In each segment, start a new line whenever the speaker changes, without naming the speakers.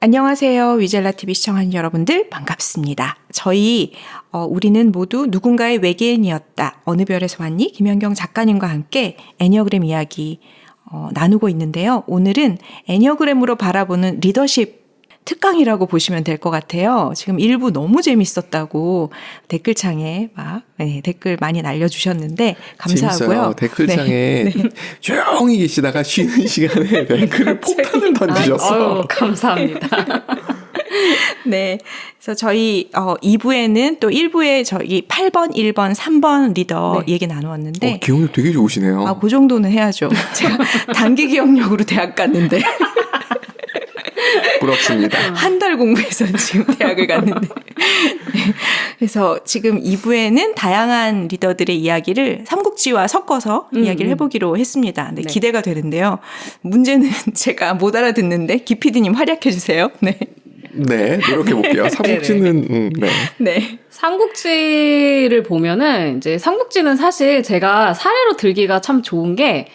안녕하세요. 위젤라TV 시청하는 여러분들 반갑습니다. 우리는 모두 누군가의 외계인이었다. 어느 별에서 왔니? 김현경 작가님과 함께 애니어그램 이야기 나누고 있는데요. 오늘은 애니어그램으로 바라보는 리더십 특강이라고 보시면 될 것 같아요. 지금 일부 너무 재밌었다고 댓글창에 댓글 많이 날려주셨는데 감사하고요.
재밌어요. 댓글창에 조용히 계시다가 쉬는 시간에 댓글을 폭탄을 던지셨어.
감사합니다.
네. 그래서 저희 2부에는 또 1부에 저희 8번, 1번, 3번 리더 얘기 나누었는데
기억력 되게 좋으시네요.
그 정도는 해야죠. 제가 단기 기억력으로 대학 갔는데
부럽습니다.
한 달 공부해서 지금 대학을 갔는데. 그래서 지금 2부에는 다양한 리더들의 이야기를 삼국지와 섞어서 이야기를 해보기로 했습니다. 네, 기대가 되는데요. 문제는 제가 못 알아듣는데 기피디님 활약해 주세요. 네.
네, 노력해볼게요. 삼국지는,
네.
삼국지를 보면은, 이제 삼국지는 사실 제가 사례로 들기가 참 좋은 게,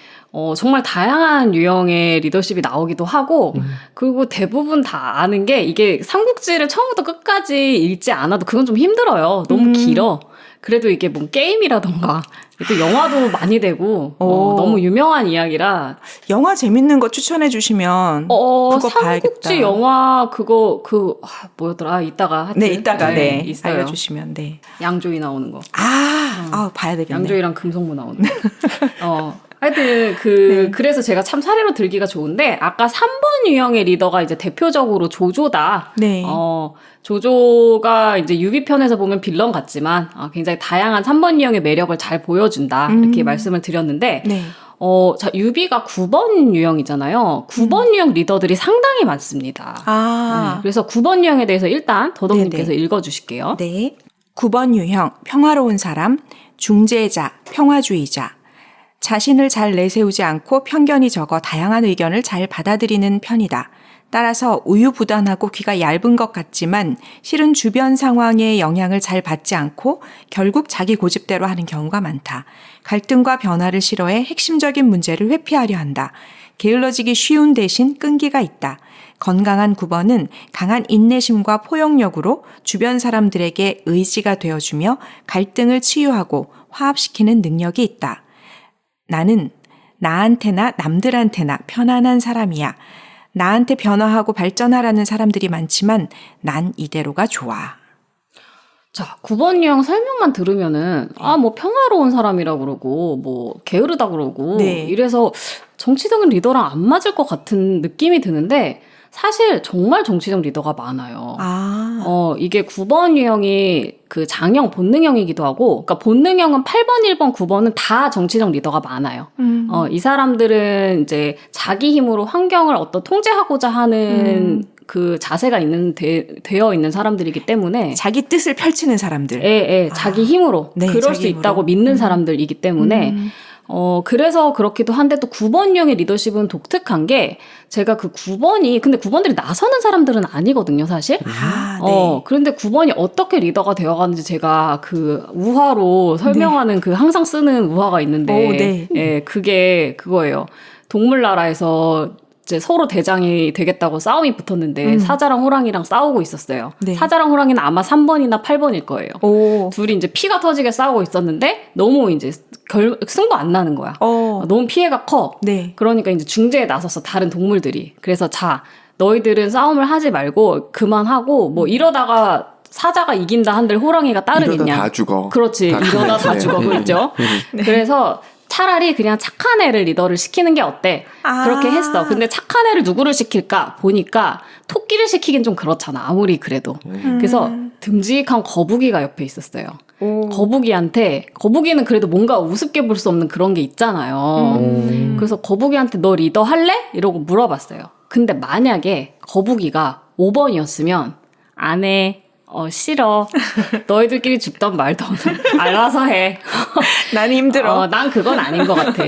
정말 다양한 유형의 리더십이 나오기도 하고, 그리고 대부분 다 아는 게, 이게 삼국지를 처음부터 끝까지 읽지 않아도 그건 좀 힘들어요. 너무 길어. 그래도 이게 뭐 게임이라던가, 또 영화도 많이 되고, 너무 유명한 이야기라.
영화 재밌는 거 추천해 주시면, 그거
삼국지
봐야겠다.
영화, 뭐였더라? 이따가. 하여튼.
네, 이따가,
있어요.
알려주시면, 네.
양조위 나오는 거.
봐야 되겠네.
양조위랑 금성무 나오는 거. 하여튼, 그래서 제가 참 사례로 들기가 좋은데, 아까 3번 유형의 리더가 이제 대표적으로 조조다.
네.
조조가 이제 유비편에서 보면 빌런 같지만, 굉장히 다양한 3번 유형의 매력을 잘 보여준다. 이렇게 말씀을 드렸는데,
네.
자, 유비가 9번 유형이잖아요. 9번 유형 리더들이 상당히 많습니다. 네, 그래서 9번 유형에 대해서 일단 더덕님께서 읽어주실게요.
네. 9번 유형, 평화로운 사람, 중재자, 평화주의자. 자신을 잘 내세우지 않고 편견이 적어 다양한 의견을 잘 받아들이는 편이다. 따라서 우유부단하고 귀가 얇은 것 같지만 실은 주변 상황의 영향을 잘 받지 않고 결국 자기 고집대로 하는 경우가 많다. 갈등과 변화를 싫어해 핵심적인 문제를 회피하려 한다. 게을러지기 쉬운 대신 끈기가 있다. 건강한 9번은 강한 인내심과 포용력으로 주변 사람들에게 의지가 되어주며 갈등을 치유하고 화합시키는 능력이 있다. 나는 나한테나 남들한테나 편안한 사람이야. 나한테 변화하고 발전하라는 사람들이 많지만 난 이대로가 좋아.
자, 9번 유형 설명만 들으면은, 뭐 평화로운 사람이라 그러고, 뭐 게으르다 그러고, 이래서 정치적인 리더랑 안 맞을 것 같은 느낌이 드는데, 사실 정말 정치적 리더가 많아요. 이게 9번 유형이 그 장형 본능형이기도 하고, 그러니까 본능형은 8번, 1번, 9번은 다 정치적 리더가 많아요. 이 사람들은 이제 자기 힘으로 환경을 통제하고자 하는 그 자세가 되어 있는 사람들이기 때문에.
자기 뜻을 펼치는 사람들.
자기 힘으로. 그럴 수 있다고 믿는 사람들이기 때문에. 그래서 그렇기도 한데 또 9번 유형의 리더십은 독특한 게 제가 그 9번이 근데 9번들이 나서는 사람들은 아니거든요, 사실. 그런데 9번이 어떻게 리더가 되어가는지 제가 그 우화로 설명하는 그 항상 쓰는 우화가 있는데 그게 그거예요. 동물나라에서 이제 서로 대장이 되겠다고 싸움이 붙었는데 사자랑 호랑이랑 싸우고 있었어요. 사자랑 호랑이는 아마 3번이나 8번일 거예요. 둘이 이제 피가 터지게 싸우고 있었는데 너무 이제 승부 안 나는 거야. 너무 피해가 커. 그러니까 이제 중재에 나서서 다른 동물들이. 그래서 자, 너희들은 싸움을 하지 말고 그만하고 뭐 이러다가 사자가 이긴다 한들 호랑이가 따르겠냐.
이러다 다 죽어.
그렇지. 이러다 다 죽어. 그렇죠. 그래서 차라리 그냥 착한 애를 리더를 시키는 게 어때? 그렇게 했어. 근데 착한 애를 누구를 시킬까? 보니까 토끼를 시키긴 좀 그렇잖아. 아무리 그래도. 그래서 듬직한 거북이가 옆에 있었어요. 거북이는 그래도 뭔가 우습게 볼 수 없는 그런 게 있잖아요. 그래서 거북이한테 너 리더 할래? 이러고 물어봤어요. 근데 만약에 거북이가 5번이었으면 안 해. 싫어. 너희들끼리 죽던 말던 알아서 해.
난 힘들어.
난 그건 아닌 것 같아.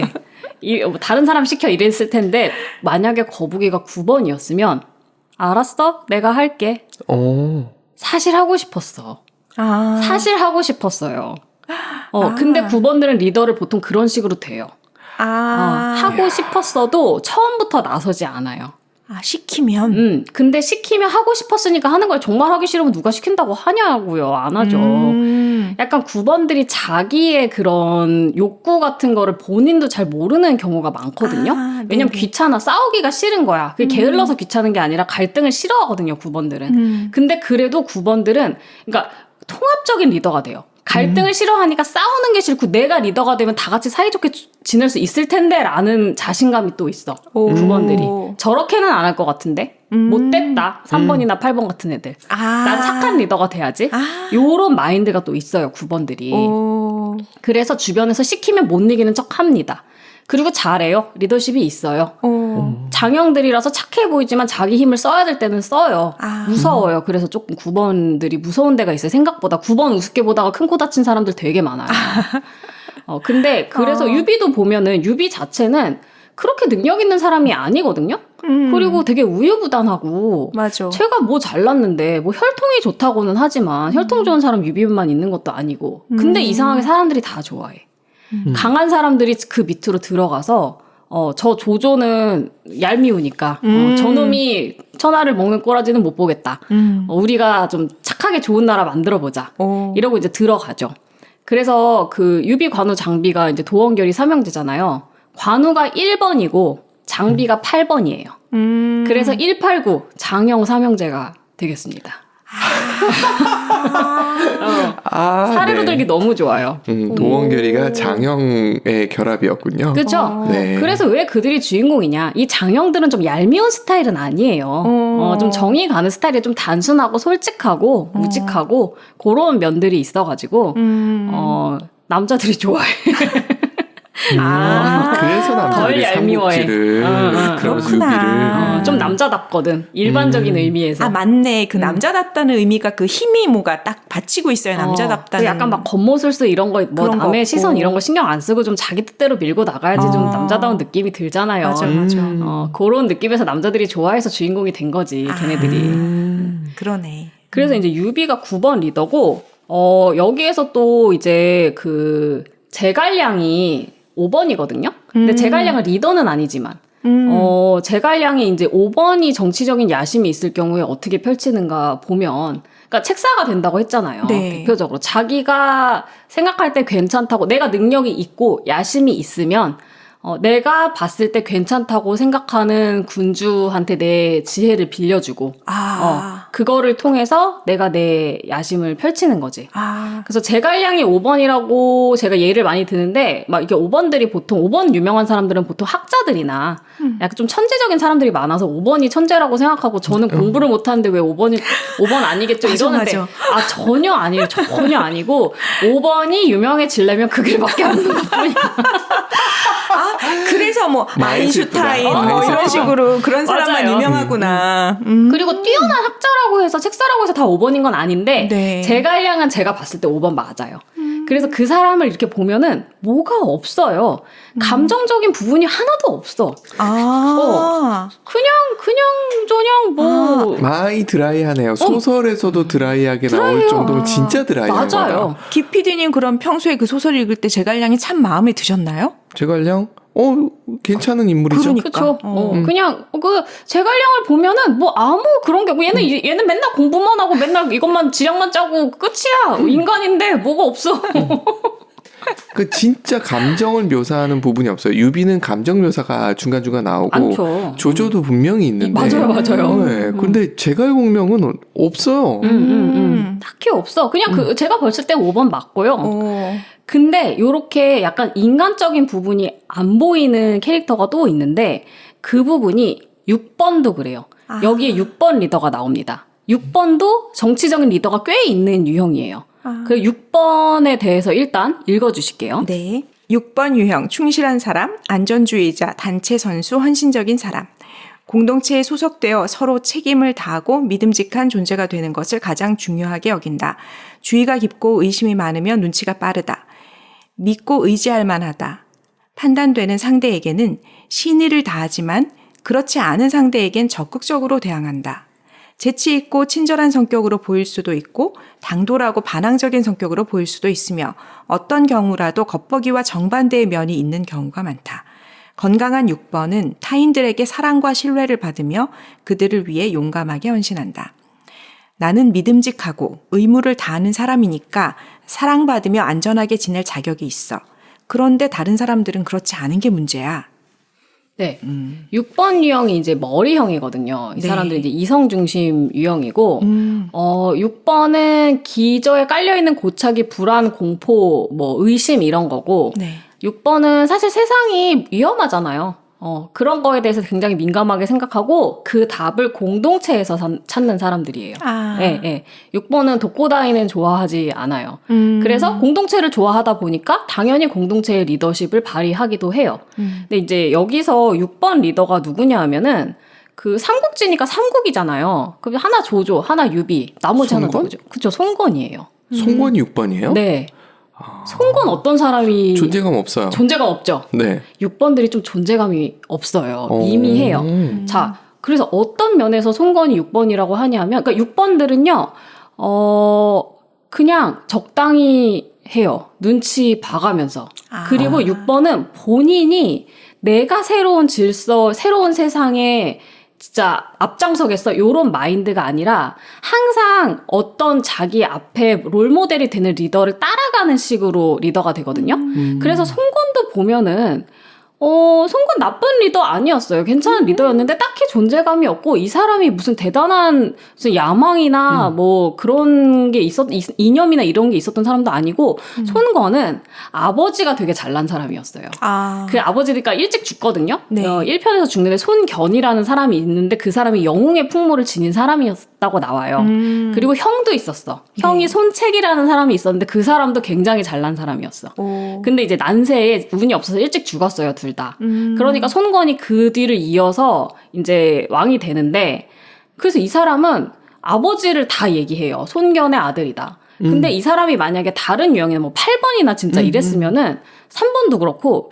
다른 사람 시켜 이랬을 텐데 만약에 거북이가 9번이었으면 알았어. 내가 할게. 사실 하고 싶었어. 사실 하고 싶었어요. 근데 9번들은 리더를 보통 그런 식으로 돼요. 하고 싶었어도 처음부터 나서지 않아요.
시키면?
근데 시키면 하고 싶었으니까 하는 걸 정말 하기 싫으면 누가 시킨다고 하냐고요. 안 하죠. 약간 9번들이 자기의 그런 욕구 같은 거를 본인도 잘 모르는 경우가 많거든요. 왜냐면 귀찮아. 싸우기가 싫은 거야. 그게 게을러서 귀찮은 게 아니라 갈등을 싫어하거든요. 9번들은. 근데 그래도 9번들은 그러니까 통합적인 리더가 돼요. 갈등을 싫어하니까 싸우는 게 싫고 내가 리더가 되면 다 같이 사이좋게 지낼 수 있을 텐데 라는 자신감이 또 있어. 9번들이. 저렇게는 안 할 것 같은데? 못됐다. 3번이나 8번 같은 애들. 난 착한 리더가 돼야지. 요런 마인드가 또 있어요. 9번들이. 그래서 주변에서 시키면 못 이기는 척 합니다. 그리고 잘해요. 리더십이 있어요. 장형들이라서 착해 보이지만 자기 힘을 써야 될 때는 써요. 무서워요. 그래서 조금 9번들이 무서운 데가 있어요. 생각보다 9번 우습게 보다가 큰 코 다친 사람들 되게 많아요. 근데 그래서 유비도 보면은 유비 자체는 그렇게 능력 있는 사람이 아니거든요. 그리고 되게 우유부단하고
맞아.
제가 뭐 잘났는데 뭐 혈통이 좋다고는 하지만 혈통 좋은 사람 유비만 있는 것도 아니고 근데 이상하게 사람들이 다 좋아해. 강한 사람들이 그 밑으로 들어가서 저 조조는 얄미우니까 저놈이 천하를 먹는 꼬라지는 못 보겠다. 우리가 좀 착하게 좋은 나라 만들어보자. 이러고 이제 들어가죠. 그래서 그 유비, 관우, 장비가 이제 도원결이 삼형제잖아요. 관우가 1번이고 장비가 8번이에요. 그래서 189 장형 삼형제가 되겠습니다. 사례로
네.
들기 너무 좋아요.
도원결이가 장형의 결합이었군요.
그렇죠.
네.
그래서 왜 그들이 주인공이냐? 이 장형들은 좀 얄미운 스타일은 아니에요. 좀 정이 가는 스타일이 좀 단순하고 솔직하고 우직하고 그런 면들이 있어가지고 남자들이 좋아해.
그래서 남자들이
덜 얄미워해.
삼국지를 그런
그렇구나.
유비를
좀 남자답거든. 일반적인 의미에서.
맞네. 그 남자답다는 의미가 그 힘이 뭐가 딱 받치고 있어요. 남자답다는.
약간 막 겉모술수 이런 거, 뭐
그런 거
남의
없고.
시선 이런 거 신경 안 쓰고 좀 자기 뜻대로 밀고 나가야지 좀 남자다운 느낌이 들잖아요.
맞아.
그런 느낌에서 남자들이 좋아해서 주인공이 된 거지, 걔네들이.
그러네.
그래서 이제 유비가 9번 리더고, 여기에서 또 이제 그 제갈량이 5번이거든요. 근데 제갈량은 리더는 아니지만, 제갈량이 이제 5번이 정치적인 야심이 있을 경우에 어떻게 펼치는가 보면, 그러니까 책사가 된다고 했잖아요.
네.
대표적으로. 자기가 생각할 때 괜찮다고, 내가 능력이 있고 야심이 있으면, 내가 봤을 때 괜찮다고 생각하는 군주한테 내 지혜를 빌려주고, 그거를 통해서 내가 내 야심을 펼치는 거지. 그래서 제갈량이 5번이라고 제가 예를 많이 드는데, 막 이게 5번들이 보통, 5번 유명한 사람들은 보통 학자들이나, 약간 좀 천재적인 사람들이 많아서 5번이 천재라고 생각하고, 저는 공부를 못하는데 왜 5번 아니겠죠? 이러는데, 전혀 아니에요. 전혀 아니고, 5번이 유명해지려면 그 길밖에 없는 것 뿐이야.
그래서 뭐 아인슈타인 뭐 이런 식으로 그런 사람만
맞아요.
유명하구나.
그리고 뛰어난 학자라고 해서 책사라고 해서 다 5번인 건 아닌데
네.
제갈량은 제가 봤을 때 5번 맞아요. 그래서 그 사람을 이렇게 보면은 뭐가 없어요. 감정적인 부분이 하나도 없어. 그냥 뭐
많이 드라이하네요. 소설에서도 드라이하게 나올 정도면 진짜 드라이한 거다.
맞아요.
기피디님 그럼 평소에 그 소설 읽을 때 제갈량이 참 마음에 드셨나요?
제갈량? 괜찮은 인물이죠.
그러니까.
그렇죠. 그냥 그 제갈량을 보면은 뭐 아무 그런 게 뭐 얘는 맨날 공부만 하고 맨날 이것만 지략만 짜고 끝이야. 인간인데 뭐가 없어.
그 진짜 감정을 묘사하는 부분이 없어요. 유비는 감정 묘사가 중간중간 나오고
많죠.
조조도 분명히 있는데
맞아요.
네. 근데 제갈공명은 없어요.
딱히 없어. 그냥 제가 봤을 때 5번 맞고요. 근데 요렇게 약간 인간적인 부분이 안 보이는 캐릭터가 또 있는데 그 부분이 6번도 그래요. 여기에 6번 리더가 나옵니다. 6번도 정치적인 리더가 꽤 있는 유형이에요. 그 6번에 대해서 일단 읽어주실게요.
네. 6번 유형, 충실한 사람, 안전주의자, 단체 선수, 헌신적인 사람. 공동체에 소속되어 서로 책임을 다하고 믿음직한 존재가 되는 것을 가장 중요하게 여긴다. 주의가 깊고 의심이 많으면 눈치가 빠르다. 믿고 의지할 만하다. 판단되는 상대에게는 신의를 다하지만 그렇지 않은 상대에겐 적극적으로 대항한다. 재치 있고 친절한 성격으로 보일 수도 있고 당돌하고 반항적인 성격으로 보일 수도 있으며 어떤 경우라도 겉보기와 정반대의 면이 있는 경우가 많다. 건강한 6번은 타인들에게 사랑과 신뢰를 받으며 그들을 위해 용감하게 헌신한다. 나는 믿음직하고 의무를 다하는 사람이니까 사랑받으며 안전하게 지낼 자격이 있어. 그런데 다른 사람들은 그렇지 않은 게 문제야.
네. 6번 유형이 이제 머리형이거든요. 이
네.
사람들은 이제 이성 중심 유형이고, 6번은 기저에 깔려있는 고착이 불안, 공포, 뭐, 의심 이런 거고,
네.
6번은 사실 세상이 위험하잖아요. 그런 거에 대해서 굉장히 민감하게 생각하고 그 답을 공동체에서 찾는 사람들이에요.
아.
예, 예. 6번은 독고다이는 좋아하지 않아요. 그래서 공동체를 좋아하다 보니까 당연히 공동체의 리더십을 발휘하기도 해요. 근데 이제 여기서 6번 리더가 누구냐 하면은 그 삼국지니까 삼국이잖아요. 그럼 하나 조조, 하나 유비, 나머지 하나
송건?
누구죠? 그쵸, 송건이에요.
송건이 6번이에요?
네. 송건 어떤 사람이
존재감 없어요.
존재감 없죠.
네.
6번들이 좀 존재감이 없어요. 미미해요. 자, 그래서 어떤 면에서 송건이 6번이라고 하냐면, 그러니까 6번들은요, 그냥 적당히 해요. 눈치 봐가면서. 그리고 6번은 본인이 내가 새로운 질서, 새로운 세상에 진짜 앞장서겠어 요런 마인드가 아니라 항상 어떤 자기 앞에 롤모델이 되는 리더를 따라가는 식으로 리더가 되거든요. 그래서 송건도 보면은 송건 나쁜 리더 아니었어요. 괜찮은 리더였는데 딱히 존재감이 없고 이 사람이 무슨 대단한 무슨 야망이나 뭐 그런 게 이념이나 이런 게 있었던 사람도 아니고 손건은 아버지가 되게 잘난 사람이었어요. 그 아버지가 일찍 죽거든요.
네.
1편에서 죽는데 손견이라는 사람이 있는데 그 사람이 영웅의 풍모를 지닌 사람이었다고 나와요. 그리고 형도 있었어. 형이
네.
손책이라는 사람이 있었는데 그 사람도 굉장히 잘난 사람이었어. 근데 이제 난세에 운이 없어서 일찍 죽었어요, 둘 다. 그러니까 손건이 그 뒤를 이어서 이제 왕이 되는데 그래서 이 사람은 아버지를 다 얘기해요. 손견의 아들이다. 근데 이 사람이 만약에 다른 유형이나 뭐 8번이나 진짜 이랬으면은 3번도 그렇고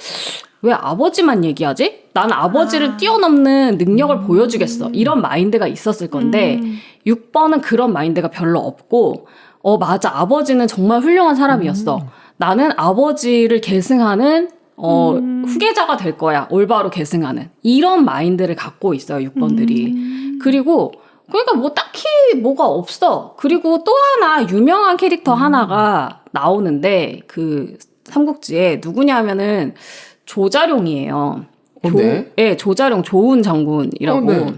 왜 아버지만 얘기하지? 난 아버지를 뛰어넘는 능력을 보여주겠어. 이런 마인드가 있었을 건데 6번은 그런 마인드가 별로 없고 맞아. 아버지는 정말 훌륭한 사람이었어. 나는 아버지를 계승하는 후계자가 될 거야. 올바로 계승하는. 이런 마인드를 갖고 있어요, 6번들이. 그리고, 그러니까 뭐 딱히 뭐가 없어. 그리고 또 하나, 유명한 캐릭터 하나가 나오는데, 그 삼국지에 누구냐 하면은 조자룡이에요.
네.
네, 조자룡, 조운 장군이라고.
네.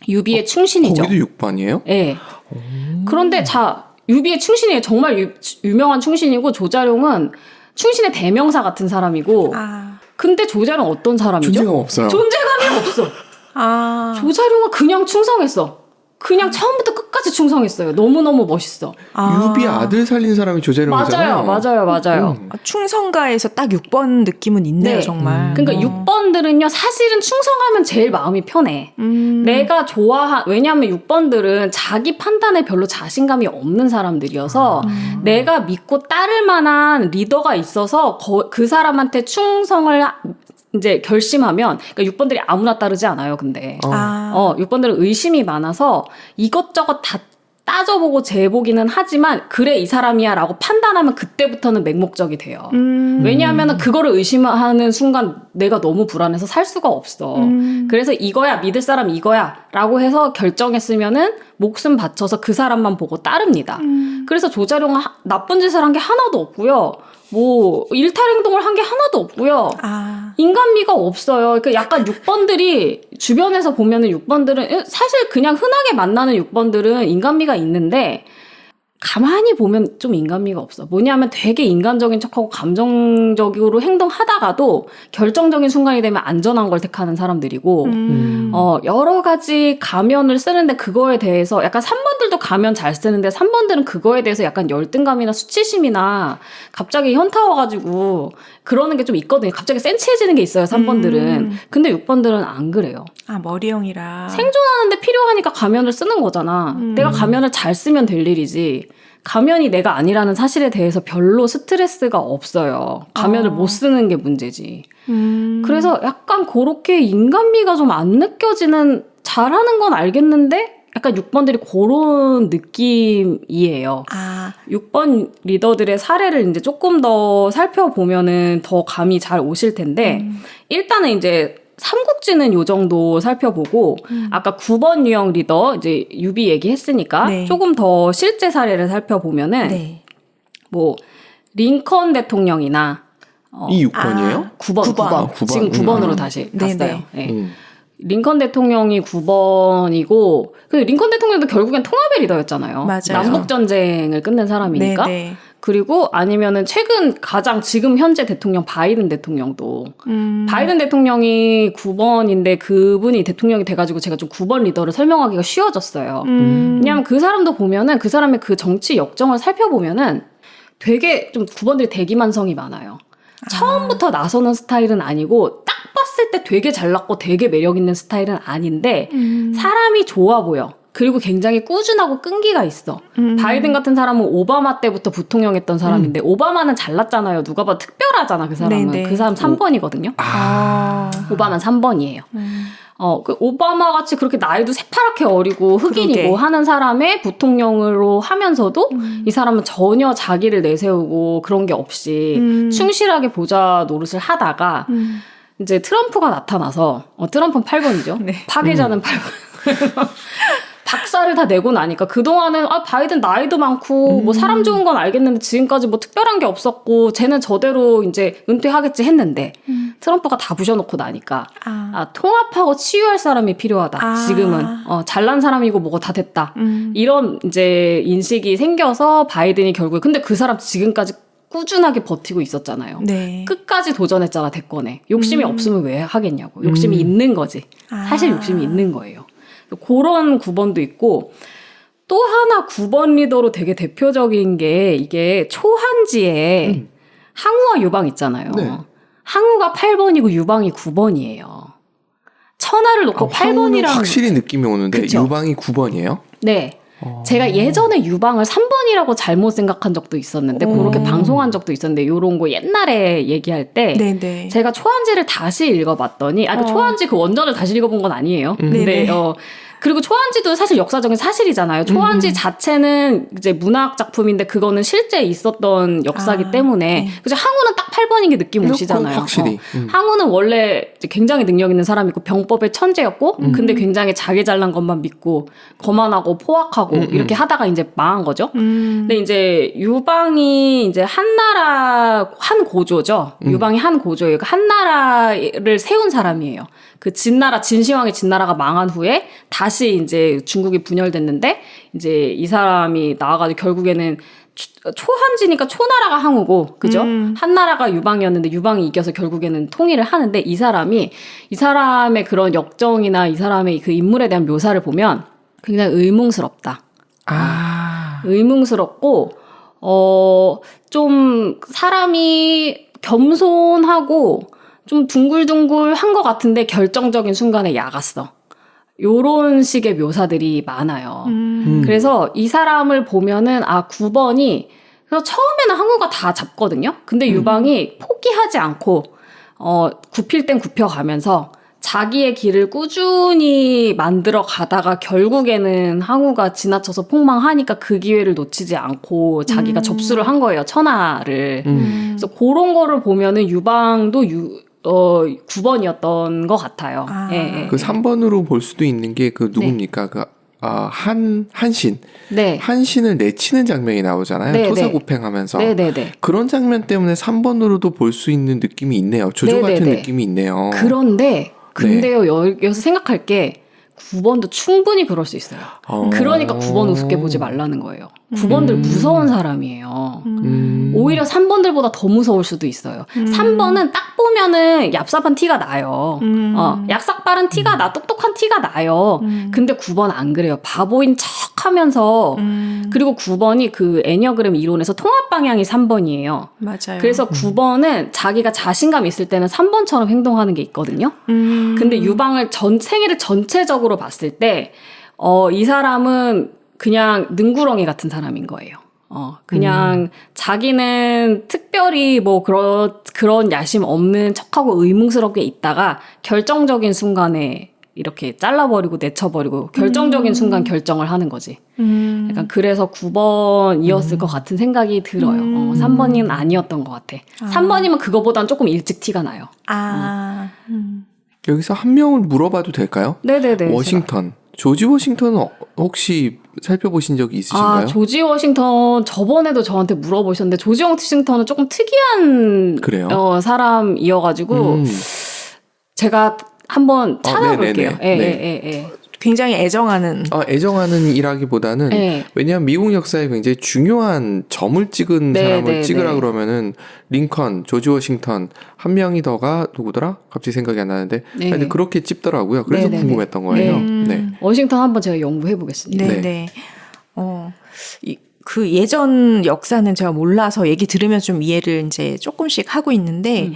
유비의 충신이죠.
거기도 6번이에요?
네. 그런데 유비의 충신이에요. 정말 유명한 충신이고, 조자룡은 충신의 대명사 같은 사람이고 근데 조자룡 어떤 사람이죠?
존재감 없어요.
존재감이 없어. 조자룡은 그냥 충성했어. 그냥 처음부터 끝까지 충성했어요. 너무너무 멋있어.
유비 아들 살린 사람이 조자룡이잖아요.
맞아요.
충성가에서 딱 6번 느낌은 있네요,
네.
정말.
그러니까 6번들은요, 사실은 충성하면 제일 마음이 편해. 내가 왜냐하면 6번들은 자기 판단에 별로 자신감이 없는 사람들이어서 내가 믿고 따를 만한 리더가 있어서 그 사람한테 충성을 이제 결심하면, 그러니까 6번들이 아무나 따르지 않아요, 근데. 6번들은 의심이 많아서 이것저것 다 따져보고 재보기는 하지만, 그래, 이 사람이야 라고 판단하면 그때부터는 맹목적이 돼요. 왜냐하면 그거를 의심하는 순간 내가 너무 불안해서 살 수가 없어. 그래서 이거야, 믿을 사람 이거야 라고 해서 결정했으면은 목숨 바쳐서 그 사람만 보고 따릅니다. 그래서 조자룡은 나쁜 짓을 한 게 하나도 없고요. 뭐 일탈 행동을 한 게 하나도 없고요. 인간미가 없어요. 그러니까 약간 6번들이 주변에서 보면은 6번들은 사실 그냥 흔하게 만나는 6번들은 인간미가 있는데 가만히 보면 좀 인간미가 없어. 뭐냐면 되게 인간적인 척하고 감정적으로 행동하다가도 결정적인 순간이 되면 안전한 걸 택하는 사람들이고 여러 가지 가면을 쓰는데 그거에 대해서 약간 3번들도 가면 잘 쓰는데 3번들은 그거에 대해서 약간 열등감이나 수치심이나 갑자기 현타 와가지고 그러는 게 좀 있거든요. 갑자기 센치해지는 게 있어요, 3번들은. 근데 6번들은 안 그래요.
머리형이라.
생존하는데 필요하니까 가면을 쓰는 거잖아. 내가 가면을 잘 쓰면 될 일이지. 가면이 내가 아니라는 사실에 대해서 별로 스트레스가 없어요. 가면을 못 쓰는 게 문제지. 그래서 약간 그렇게 인간미가 좀 안 느껴지는, 잘하는 건 알겠는데 약간 6번들이 그런 느낌이에요. 6번 리더들의 사례를 이제 조금 더 살펴보면은 더 감이 잘 오실 텐데, 일단은 이제 삼국지는 요 정도 살펴보고, 아까 9번 유형 리더, 이제 유비 얘기했으니까,
네.
조금 더 실제 사례를 살펴보면은,
네.
뭐, 링컨 대통령이나,
이 6번이에요?
9번.
아, 9번.
지금 9번으로 다시
네네.
갔어요. 네.
링컨
대통령이 9번이고, 그 링컨 대통령도 결국엔 통합의 리더였잖아요.
맞아요.
남북전쟁을 끝낸 사람이니까.
네네.
그리고 아니면은 최근 가장 지금 현재 대통령 바이든 대통령도 바이든 대통령이 9번인데 그분이 대통령이 돼가지고 제가 좀 9번 리더를 설명하기가 쉬워졌어요. 왜냐하면 그 사람도 보면은 그 사람의 그 정치 역정을 살펴보면은 되게 좀 9번들이 대기만성이 많아요. 처음부터 나서는 스타일은 아니고 딱 봤을 때 되게 잘났고 되게 매력 있는 스타일은 아닌데 사람이 좋아 보여. 그리고 굉장히 꾸준하고 끈기가 있어. 바이든 같은 사람은 오바마 때부터 부통령했던 사람인데 오바마는 잘났잖아요. 누가 봐도 특별하잖아 그 사람은.
네네.
그 사람 3번이거든요. 오바마는 3번이에요. 그 오바마 같이 그렇게 나이도 새파랗게 어리고 흑인이고
그러게.
하는 사람의 부통령으로 하면서도 이 사람은 전혀 자기를 내세우고 그런 게 없이 충실하게 보좌 노릇을 하다가 이제 트럼프가 나타나서 트럼프는 8번이죠.
네.
파괴자는 8번. 박살을 다 내고 나니까 그동안은 바이든 나이도 많고 뭐 사람 좋은 건 알겠는데 지금까지 뭐 특별한 게 없었고 쟤는 저대로 이제 은퇴하겠지 했는데 트럼프가 다 부셔놓고 나니까 통합하고 치유할 사람이 필요하다. 지금은 잘난 사람이고 뭐가 다 됐다. 이런 이제 인식이 생겨서 바이든이 결국에 근데 그 사람 지금까지 꾸준하게 버티고 있었잖아요.
네.
끝까지 도전했잖아 대권에. 욕심이 없으면 왜 하겠냐고. 욕심이 있는 거지. 사실 욕심이 있는 거예요. 그런 9번도 있고 또 하나 9번 리더로 되게 대표적인 게 이게 초한지에 항우와 유방 있잖아요.
네.
항우가 8번이고 유방이 9번이에요. 천하를 놓고
황후는
8번이랑
확실히 느낌이 오는데
그쵸?
유방이 9번이에요?
네. 제가 예전에 유방을 3번이라고 잘못 생각한 적도 있었는데 그렇게 방송한 적도 있었는데 요런 거 옛날에 얘기할 때
네네.
제가 초한지를 다시 읽어봤더니 그 초한지 그 원전을 다시 읽어본 건 아니에요.
네네.
근데 그리고 초한지도 사실 역사적인 사실이잖아요. 초한지 자체는 이제 문학 작품인데 그거는 실제 있었던 역사기 때문에
네.
그죠? 항우는 딱 8번인 게 느낌 오시잖아요.
확실히.
항우는 원래 이제 굉장히 능력 있는 사람이고 병법의 천재였고 근데 굉장히 자기 잘난 것만 믿고 거만하고 포악하고 이렇게 하다가 이제 망한 거죠. 근데 이제 유방이 이제 한나라 한 고조죠. 유방이 한 고조예요. 그러니까 한나라를 세운 사람이에요. 그 진나라 진시황의 진나라가 망한 후에 다시 이제 중국이 분열됐는데 이제 이 사람이 나와가지고 결국에는 초한지니까 초나라가 항우고 그죠? 한나라가 유방이었는데 유방이 이겨서 결국에는 통일을 하는데 이 사람의 그런 역정이나 이 사람의 그 인물에 대한 묘사를 보면 굉장히 의문스럽다. 의문스럽고 좀 사람이 겸손하고 좀 둥글둥글한 것 같은데 결정적인 순간에 야갔어. 요런 식의 묘사들이 많아요. 그래서 이 사람을 보면은 9번이 그래서 처음에는 항우가 다 잡거든요. 근데 유방이 포기하지 않고 굽힐 땐 굽혀가면서 자기의 길을 꾸준히 만들어 가다가 결국에는 항우가 지나쳐서 폭망하니까 그 기회를 놓치지 않고 자기가 접수를 한 거예요. 천하를. 그래서 그런 거를 보면은 유방도 9번이었던 것 같아요. 예.
그 3번으로 볼 수도 있는 게 그 누굽니까? 그 한신.
네.
한신을 내치는 장면이 나오잖아요.
네,
토사구팽하면서.
네네네.
그런 장면 때문에 3번으로도 볼 수 있는 느낌이 있네요. 조조 같은
네네네.
느낌이 있네요.
근데요, 여기서 생각할 게 9번도 충분히 그럴 수 있어요. 그러니까 9번 우습게 보지 말라는 거예요. 9번들 무서운 사람이에요. 오히려 3번들보다 더 무서울 수도 있어요. 3번은 딱 보면은 얍삽한 티가 나요. 약삭 빠른 티가 나, 똑똑한 티가 나요. 근데 9번 안 그래요. 바보인 척 하면서. 그리고 9번이 그 애니어그램 이론에서 통합 방향이 3번이에요.
맞아요.
그래서 9번은 자기가 자신감 있을 때는 3번처럼 행동하는 게 있거든요. 근데 유방을 생애를 전체적으로 봤을 때, 이 사람은 그냥 능구렁이 같은 사람인 거예요. 그냥 자기는 특별히 뭐 그런 야심 없는 척하고 의문스럽게 있다가 결정적인 순간에 이렇게 잘라버리고 내쳐버리고 결정적인 순간 결정을 하는 거지. 약간 그래서 9번이었을 것 같은 생각이 들어요. 3번은 아니었던 것 같아. 3번이면 그거보단 조금 일찍 티가 나요.
여기서 한 명을 물어봐도 될까요?
네네네.
워싱턴. 조지 워싱턴은 혹시 살펴보신 적이 있으신가요?
조지 워싱턴 저번에도 저한테 물어보셨는데 조지 워싱턴은 조금 특이한 사람이어가지고 제가 한번 찾아볼게요. 예.
굉장히 애정하는.
애정하는 일하기보다는 왜냐하면 미국 역사에 굉장히 중요한 점을 찍은 사람을 찍으라 그러면은 링컨, 조지 워싱턴 한 명이 더가 누구더라? 갑자기 생각이 안 나는데 근데 그렇게 찝더라고요. 그래서 궁금했던 거예요.
워싱턴 한번 제가 연구해 보겠습니다.
네. 그 예전 역사는 제가 몰라서 얘기 들으면 좀 이해를 이제 조금씩 하고 있는데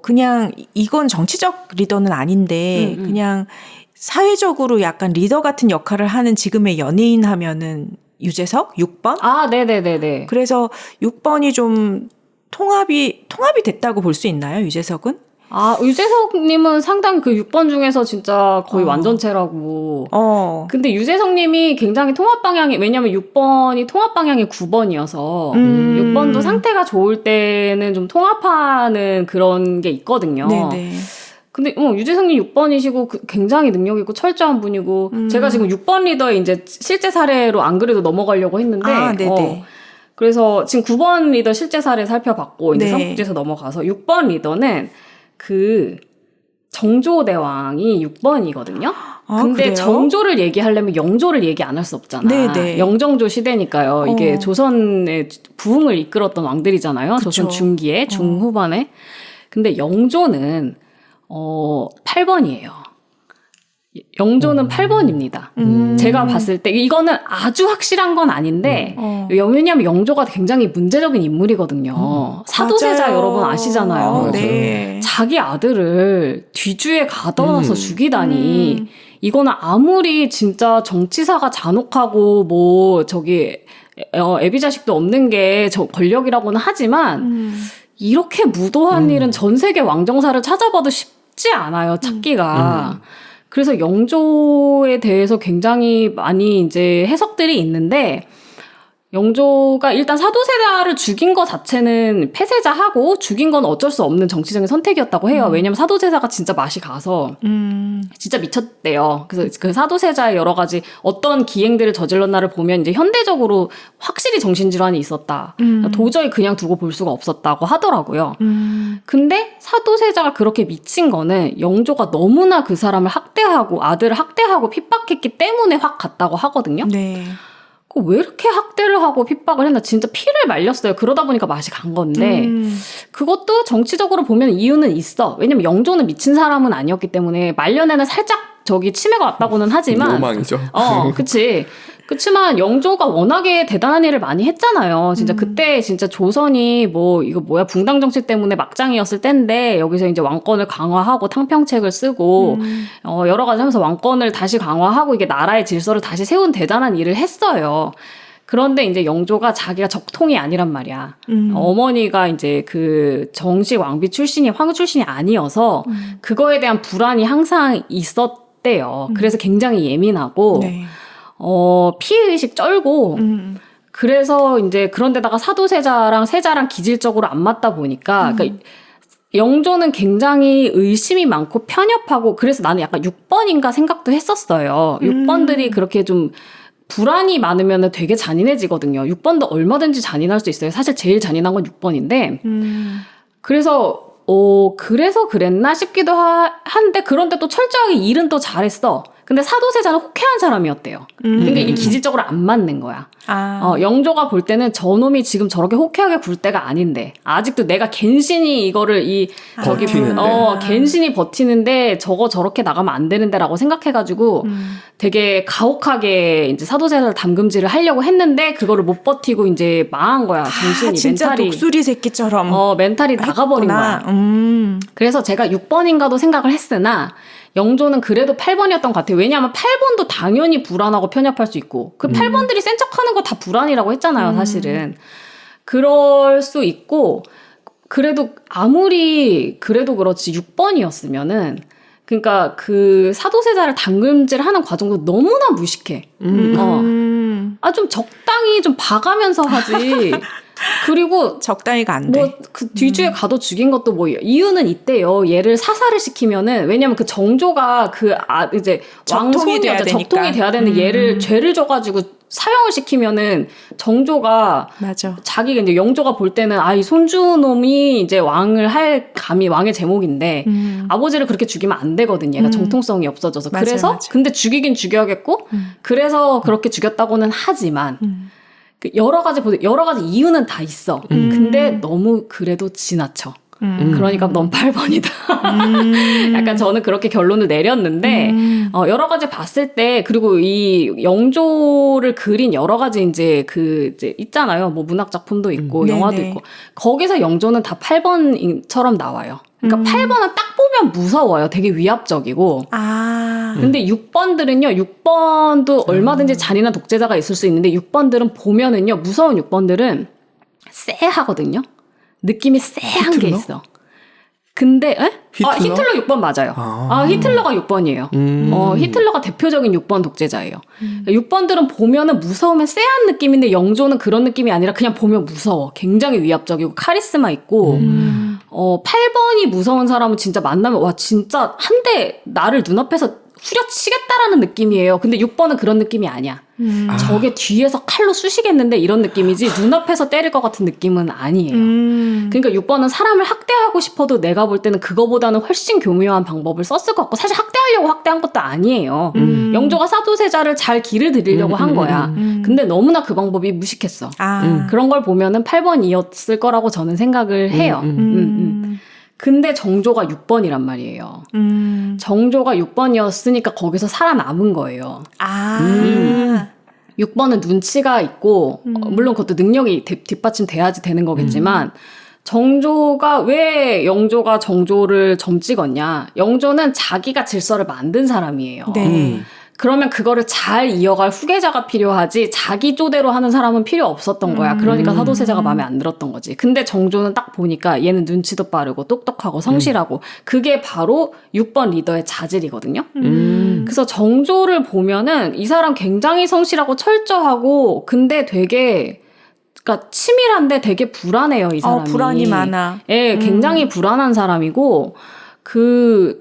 그냥 이건 정치적 리더는 아닌데 그냥 사회적으로 약간 리더 같은 역할을 하는 지금의 연예인 하면은 유재석 6번?
네네네네.
그래서 6번이 좀 통합이 됐다고 볼 수 있나요, 유재석은?
유재석님은 상당히 그 6번 중에서 진짜 거의 완전체라고. 근데 유재석님이 굉장히 통합 방향이, 왜냐면 6번이 통합 방향이 9번이어서 6번도 상태가 좋을 때는 좀 통합하는 그런 게 있거든요.
네네.
근데 유재석님 6번이시고 굉장히 능력 있고 철저한 분이고 제가 지금 6번 리더의 이제 실제 사례로 안 그래도 넘어가려고 했는데 그래서 지금 9번 리더 실제 사례 살펴봤고 이제 삼국지에서 넘어가서 6번 리더는 그 정조대왕이 6번이거든요. 근데
그래요?
정조를 얘기하려면 영조를 얘기 안 할 수 없잖아.
네네.
영정조 시대니까요. 이게 조선의 부흥을 이끌었던 왕들이잖아요.
그쵸.
조선 중기에 중후반에. 근데 영조는 8번이에요. 영조는 8번입니다. 제가 봤을 때 이거는 아주 확실한 건 아닌데 왜냐하면 영조가 굉장히 문제적인 인물이거든요. 사도세자
맞아요.
여러분 아시잖아요.
네.
자기 아들을 뒤주에 가둬놔서 죽이다니 이거는 아무리 진짜 정치사가 잔혹하고 뭐 저기 애비 자식도 없는 게 저 권력이라고는 하지만 이렇게 무도한 일은 전 세계 왕정사를 찾아봐도 쉽지 않아요. 찾기가. 그래서 영조에 대해서 굉장히 많이 이제 해석들이 있는데 영조가 일단 사도세자를 죽인 것 자체는 폐세자하고 죽인 건 어쩔 수 없는 정치적인 선택이었다고 해요. 왜냐면 사도세자가 진짜 맛이 가서 진짜 미쳤대요. 그래서 그 사도세자의 여러 가지 어떤 기행들을 저질렀나를 보면 이제 현대적으로 확실히 정신질환이 있었다. 도저히 그냥 두고 볼 수가 없었다고 하더라고요. 근데 사도세자가 그렇게 미친 거는 영조가 너무나 그 사람을 학대하고 아들을 학대하고 핍박했기 때문에 확 갔다고 하거든요.
네.
왜 이렇게 학대를 하고 핍박을 했나 진짜 피를 말렸어요. 그러다 보니까 맛이 간 건데 그것도 정치적으로 보면 이유는 있어. 왜냐면 영조는 미친 사람은 아니었기 때문에 말년에는 살짝 저기 치매가 왔다고는 하지만
로망이죠.
그치. 그치만 영조가 워낙에 대단한 일을 많이 했잖아요. 진짜 그때 진짜 조선이 이거 붕당 정치 때문에 막장이었을 때인데 여기서 이제 왕권을 강화하고 탕평책을 쓰고 여러 가지 하면서 왕권을 다시 강화하고 이게 나라의 질서를 다시 세운 대단한 일을 했어요. 그런데 이제 영조가 자기가 적통이 아니란 말이야. 어머니가 이제 그 정식 왕비 출신이 황후 출신이 아니어서 그거에 대한 불안이 항상 있었대요. 그래서 굉장히 예민하고 피해의식 쩔고 그래서 이제 그런데다가 사도세자랑 세자랑 기질적으로 안 맞다 보니까 그러니까 영조는 굉장히 의심이 많고 편협하고 그래서 나는 약간 6번인가 생각도 했었어요. 6번들이 그렇게 좀 불안이 많으면 되게 잔인해지거든요. 6번도 얼마든지 잔인할 수 있어요. 사실 제일 잔인한 건 6번인데 그래서 그랬나 싶기도 한데 그런데 또 철저하게 일은 또 잘했어. 근데 사도세자는 호쾌한 사람이었대요. 그러니까 이게 기질적으로 안 맞는 거야. 영조가 볼 때는 저놈이 지금 저렇게 호쾌하게 굴 때가 아닌데 아직도 내가 갠신이 이거를 갠신이 버티는데 저렇게 나가면 안 되는데라고 생각해가지고 되게 가혹하게 이제 사도세자를 담금질을 하려고 했는데 그거를 못 버티고 이제 망한 거야. 정신이
진짜
멘탈이
독수리 새끼처럼
멘탈이 나가버린 거야. 그래서 제가 6번인가도 생각을 했으나 영조는 그래도 8번이었던 것 같아요. 왜냐하면 8번도 당연히 불안하고 편협할 수 있고 그 8번들이 센 척하는 거 다 불안이라고 했잖아요. 사실은. 그럴 수 있고 그래도 아무리 그래도 그렇지 6번이었으면은 그러니까 그 사도세자를 당금질하는 과정도 너무나 무식해. 좀 적당히 좀 봐가면서 하지. 그리고
적당히가 안 돼.
뭐 그 뒤주에 가도 죽인 것도 뭐 이유는 있대요. 얘를 사살을 시키면은 왜냐면 그 정조가 이제
적통이 돼야 되니까.
적통이 돼야 되는데 얘를 죄를 줘가지고 사형을 시키면은 정조가
맞아.
자기가 이제 영조가 볼 때는 이 손주놈이 이제 왕을 할 감히 왕의 제목인데 아버지를 그렇게 죽이면 안 되거든. 얘가 정통성이 없어져서.
맞아요,
그래서
맞아요.
근데 죽이긴 죽여야겠고 그래서 그렇게 죽였다고는 하지만. 여러 가지 이유는 다 있어. 근데 너무 그래도 지나쳐. 그러니까 넌 8번이다. 약간 저는 그렇게 결론을 내렸는데, 여러 가지 봤을 때, 그리고 이 영조를 그린 여러 가지 이제 있잖아요. 뭐 문학작품도 있고, 영화도 있고. 거기서 영조는 다 8번처럼 나와요. 그러니까 8번은 딱 보면 무서워요. 되게 위압적이고. 근데 6번들은요, 6번도 얼마든지 잔인한 독재자가 있을 수 있는데, 6번들은 보면은요, 무서운 6번들은 쎄하거든요. 느낌이 쎄한 게 있어. 근데, 히틀러 6번 맞아요. 히틀러가 6번이에요. 히틀러가 대표적인 6번 독재자예요. 6번들은 보면은 무서우면 쎄한 느낌인데, 영조는 그런 느낌이 아니라 그냥 보면 무서워. 굉장히 위압적이고, 카리스마 있고, 8번이 무서운 사람은 진짜 만나면, 와, 진짜 한 대 나를 눈앞에서 후려치겠다라는 느낌이에요. 근데 6번은 그런 느낌이 아니야. 저게 뒤에서 칼로 쑤시겠는데 이런 느낌이지 눈앞에서 때릴 것 같은 느낌은 아니에요. 그러니까 6번은 사람을 학대하고 싶어도 내가 볼 때는 그거보다는 훨씬 교묘한 방법을 썼을 것 같고 사실 학대하려고 학대한 것도 아니에요. 영조가 사도세자를 잘 길을 들이려고 한 거야. 근데 너무나 그 방법이 무식했어. 그런 걸 보면은 8번이었을 거라고 저는 생각을 해요. 근데 정조가 6번이란 말이에요. 정조가 6번이었으니까 거기서 살아남은 거예요. 6번은 눈치가 있고 물론 그것도 능력이 뒷받침돼야지 되는 거겠지만 정조가 왜 영조가 정조를 점 찍었냐. 영조는 자기가 질서를 만든 사람이에요.
네.
그러면 그거를 잘 이어갈 후계자가 필요하지 자기 쪼대로 하는 사람은 필요 없었던 거야. 그러니까 사도세자가 마음에 안 들었던 거지. 근데 정조는 딱 보니까 얘는 눈치도 빠르고 똑똑하고 성실하고 그게 바로 6번 리더의 자질이거든요. 그래서 정조를 보면은 이 사람 굉장히 성실하고 철저하고 근데 되게 그러니까 치밀한데 되게 불안해요, 이 사람이.
불안이 많아.
예, 굉장히 불안한 사람이고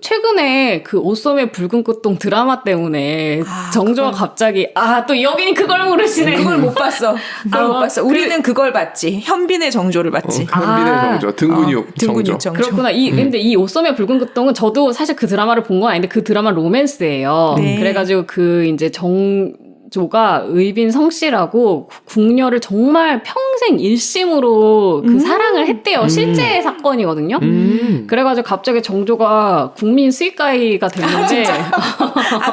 최근에 옷소매 붉은 꽃동 드라마 때문에 정조가 갑자기, 또 여기는 그걸 모르시네.
그걸 못 봤어. 그걸 못 봤어. 우리는 그걸 봤지. 현빈의 정조를 봤지.
현빈의 정조. 등근육 정조.
그렇구나. 근데 이 옷소매 붉은 꽃동은 저도 사실 그 드라마를 본 건 아닌데 그 드라마 로맨스예요.
네.
그래가지고 이제 정조가 의빈 성씨라고 궁녀를 정말 평생 일심으로 사랑을 했대요. 실제 사건이거든요. 그래가지고 갑자기 정조가 국민 스윗가이가 됐는데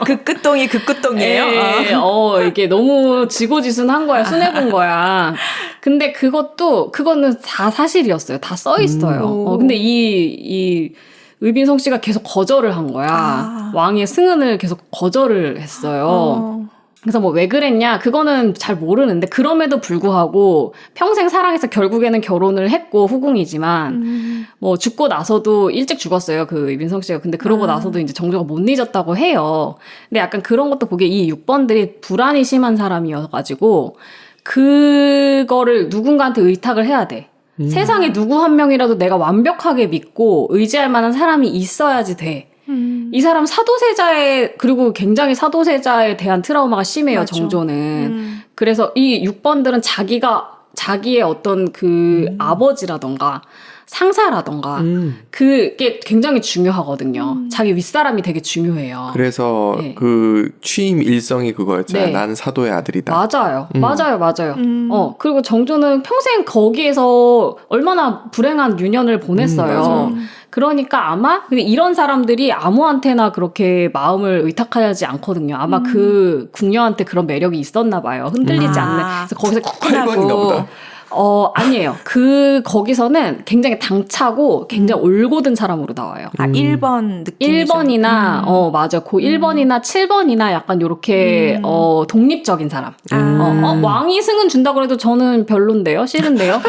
그 끝동이 그 끝동이에요?
이게 너무 지고지순한 거야. 순해본 거야. 근데 그거는 다 사실이었어요. 다 써있어요. 근데 이 의빈성 씨가 계속 거절을 한 거야. 왕의 승은을 계속 거절을 했어요. 그래서 뭐 왜 그랬냐? 그거는 잘 모르는데 그럼에도 불구하고 평생 사랑해서 결국에는 결혼을 했고 후궁이지만 뭐 죽고 나서도 일찍 죽었어요. 민성 씨가. 근데 그러고 나서도 이제 정조가 못 잊었다고 해요. 근데 약간 그런 것도 보기에 이 6번들이 불안이 심한 사람이어가지고 그거를 누군가한테 의탁을 해야 돼. 세상에 누구 한 명이라도 내가 완벽하게 믿고 의지할 만한 사람이 있어야지 돼. 이 사람 그리고 굉장히 사도세자에 대한 트라우마가 심해요, 맞죠. 정조는. 그래서 이 6번들은 자기의 어떤 아버지라던가 상사라던가 그게 굉장히 중요하거든요. 자기 윗사람이 되게 중요해요.
그래서 네. 취임 일성이 그거였잖아요. 네. 나는 사도의 아들이다.
맞아요. 그리고 정조는 평생 거기에서 얼마나 불행한 유년을 보냈어요. 그러니까 아마 이런 사람들이 아무한테나 그렇게 마음을 의탁하지 않거든요. 아마 그 궁녀한테 그런 매력이 있었나 봐요. 흔들리지 않는. 그래서 거기서
8번인가 보다.
아니에요. 거기서는 굉장히 당차고 굉장히 올곧은 사람으로 나와요.
1번 느낌이죠.
1번이나, 맞아. 1번이나 7번이나 약간 요렇게, 독립적인 사람. 왕위 승은 준다 그래도 저는 별론데요? 싫은데요?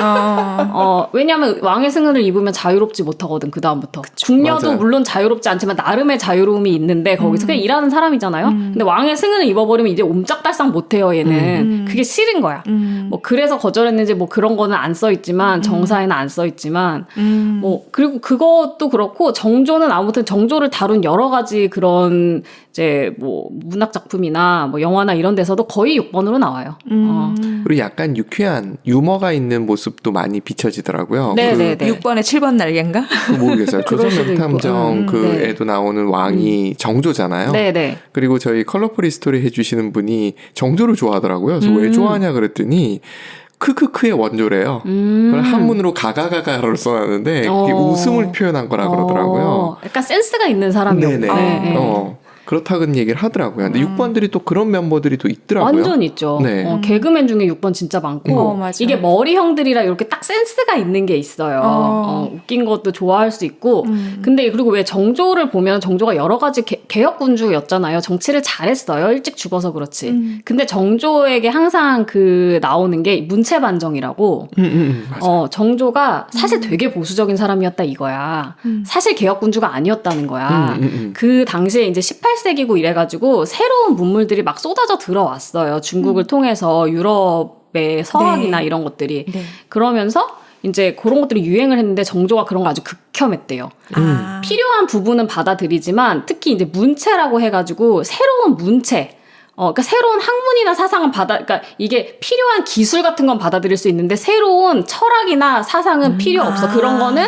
왜냐면 왕의 승은을 입으면 자유롭지 못하거든, 그다음부터. 궁녀도
맞아요.
물론 자유롭지 않지만 나름의 자유로움이 있는데 거기서 그냥 일하는 사람이잖아요? 근데 왕의 승은을 입어버리면 이제 옴짝달싹 못해요, 얘는. 그게 싫은 거야. 뭐, 그래서 거절했는지 뭐 그런 거는 안 써있지만, 정사에는 안 써있지만, 뭐, 그리고 그것도 그렇고, 정조는 아무튼 정조를 다룬 여러 가지 그런, 이제 뭐, 문학작품이나 뭐, 영화나 이런 데서도 거의 6번으로 나와요.
그리고 약간 유쾌한 유머가 있는 모습도 많이 비춰지더라고요.
네네네.
6번에 7번 날개인가?
모르겠어요.
그럴 수도
조선명탐정
있고.
그에도 나오는 왕이 정조잖아요.
네네.
그리고 저희 컬러풀 히스토리 해주시는 분이 정조를 좋아하더라고요. 그래서 왜 좋아하냐 그랬더니 크크크의 원조래요. 그걸 한문으로 가가가가를 써놨는데 그게 웃음을 표현한 거라 그러더라고요.
약간 센스가 있는 사람이었구나.
네네. 그렇다는 얘기를 하더라고요. 근데 6번들이 또 그런 멤버들이 또 있더라고요.
완전 있죠.
네.
개그맨 중에 6번 진짜 많고 이게 머리형들이라 이렇게 딱 센스가 있는 게 있어요. 웃긴 것도 좋아할 수 있고 근데 그리고 왜 정조를 보면 정조가 여러 가지 개혁군주였잖아요. 정치를 잘했어요. 일찍 죽어서 그렇지. 근데 정조에게 항상 나오는 게 문체반정이라고 정조가 사실 되게 보수적인 사람이었다 이거야. 사실 개혁군주가 아니었다는 거야. 그 당시에 이제 18세기고 이래가지고 새로운 문물들이 막 쏟아져 들어왔어요. 중국을 통해서 유럽의 서학이나 이런 것들이. 그러면서 이제 그런 것들이 유행을 했는데 정조가 그런 거 아주 극혐했대요. 필요한 부분은 받아들이지만 특히 이제 문체라고 해가지고 새로운 문체, 그러니까 새로운 학문이나 사상은 그러니까 이게 필요한 기술 같은 건 받아들일 수 있는데 새로운 철학이나 사상은 필요 없어. 그런 거는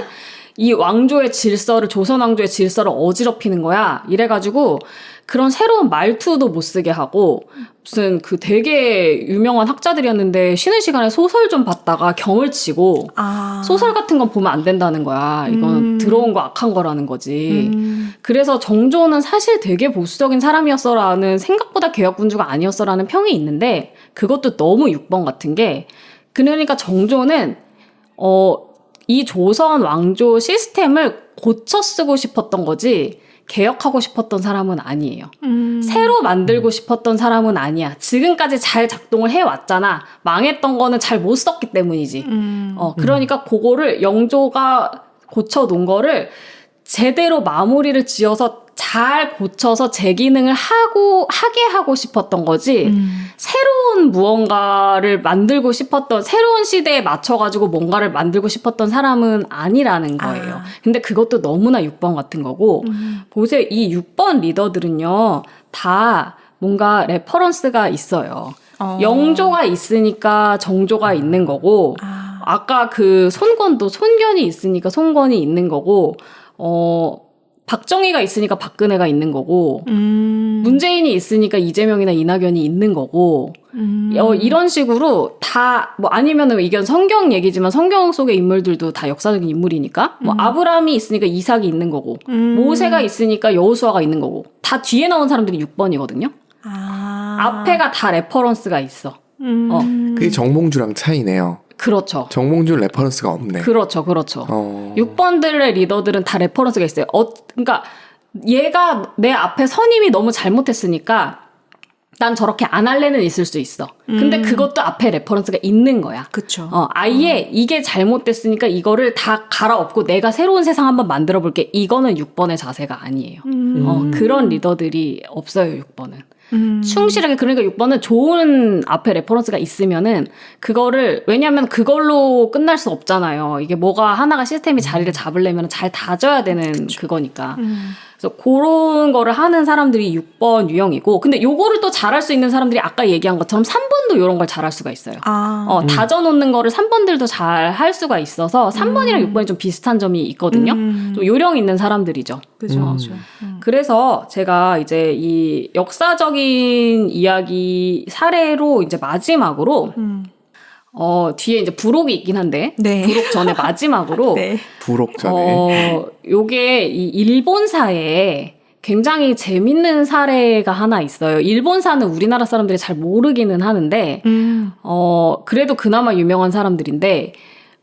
이 왕조의 질서를, 조선 왕조의 질서를 어지럽히는 거야. 이래가지고 그런 새로운 말투도 못 쓰게 하고 무슨 되게 유명한 학자들이었는데 쉬는 시간에 소설 좀 봤다가 경을 치고 소설 같은 건 보면 안 된다는 거야. 이건 들어온 거 악한 거라는 거지. 그래서 정조는 사실 되게 보수적인 사람이었어라는 생각보다 개혁군주가 아니었어라는 평이 있는데 그것도 너무 6번 같은 게 그러니까 정조는 이 조선 왕조 시스템을 고쳐 쓰고 싶었던 거지 개혁하고 싶었던 사람은 아니에요. 새로 만들고 싶었던 사람은 아니야. 지금까지 잘 작동을 해왔잖아. 망했던 거는 잘 못 썼기 때문이지. 그러니까 그거를 영조가 고쳐놓은 거를 제대로 마무리를 지어서 잘 고쳐서 재기능을 하게 하고 싶었던 거지 새로운 무언가를 만들고 싶었던 새로운 시대에 맞춰가지고 뭔가를 만들고 싶었던 사람은 아니라는 거예요. 근데 그것도 너무나 6번 같은 거고 보세요. 이 6번 리더들은요 다 뭔가 레퍼런스가 있어요. 영조가 있으니까 정조가 있는 거고 아까 손권도 손견이 있으니까 손권이 있는 거고 박정희가 있으니까 박근혜가 있는 거고 문재인이 있으니까 이재명이나 이낙연이 있는 거고 이런 식으로 다 뭐 아니면은 이건 성경 얘기지만 성경 속의 인물들도 다 역사적인 인물이니까 뭐 아브라함이 있으니까 이삭이 있는 거고 모세가 있으니까 여호수아가 있는 거고 다 뒤에 나온 사람들이 6번이거든요. 앞에가 다 레퍼런스가 있어.
그게 정몽주랑 차이네요.
그렇죠.
정몽준 레퍼런스가 없네.
그렇죠. 6번들의 리더들은 다 레퍼런스가 있어요. 그러니까 얘가 내 앞에 선임이 너무 잘못했으니까 난 저렇게 안 할래는 있을 수 있어. 근데 그것도 앞에 레퍼런스가 있는 거야.
그쵸.
아예 이게 잘못됐으니까 이거를 다 갈아엎고 내가 새로운 세상 한번 만들어 볼게. 이거는 6번의 자세가 아니에요. 그런 리더들이 없어요, 6번은. 충실하게 그러니까 6번은 좋은 앞에 레퍼런스가 있으면은 그거를 왜냐하면 그걸로 끝날 수 없잖아요. 이게 뭐가 하나가 시스템이 자리를 잡으려면 잘 다져야 되는 그거니까. 그래서 그런 거를 하는 사람들이 6번 유형이고 근데 요거를 또 잘할 수 있는 사람들이 아까 얘기한 것처럼 3번도 요런 걸 잘할 수가 있어요. 다져놓는 거를 3번들도 잘 할 수가 있어서 3번이랑 6번이 좀 비슷한 점이 있거든요. 좀 요령 있는 사람들이죠.
그죠.
그래서 제가 이제 이 역사적인 이야기 사례로 이제 마지막으로 뒤에 이제 부록이 있긴 한데 부록 전에 마지막으로
부록 전에
요게 이 일본사에 굉장히 재밌는 사례가 하나 있어요. 일본사는 우리나라 사람들이 잘 모르기는 하는데, 그래도 그나마 유명한 사람들인데,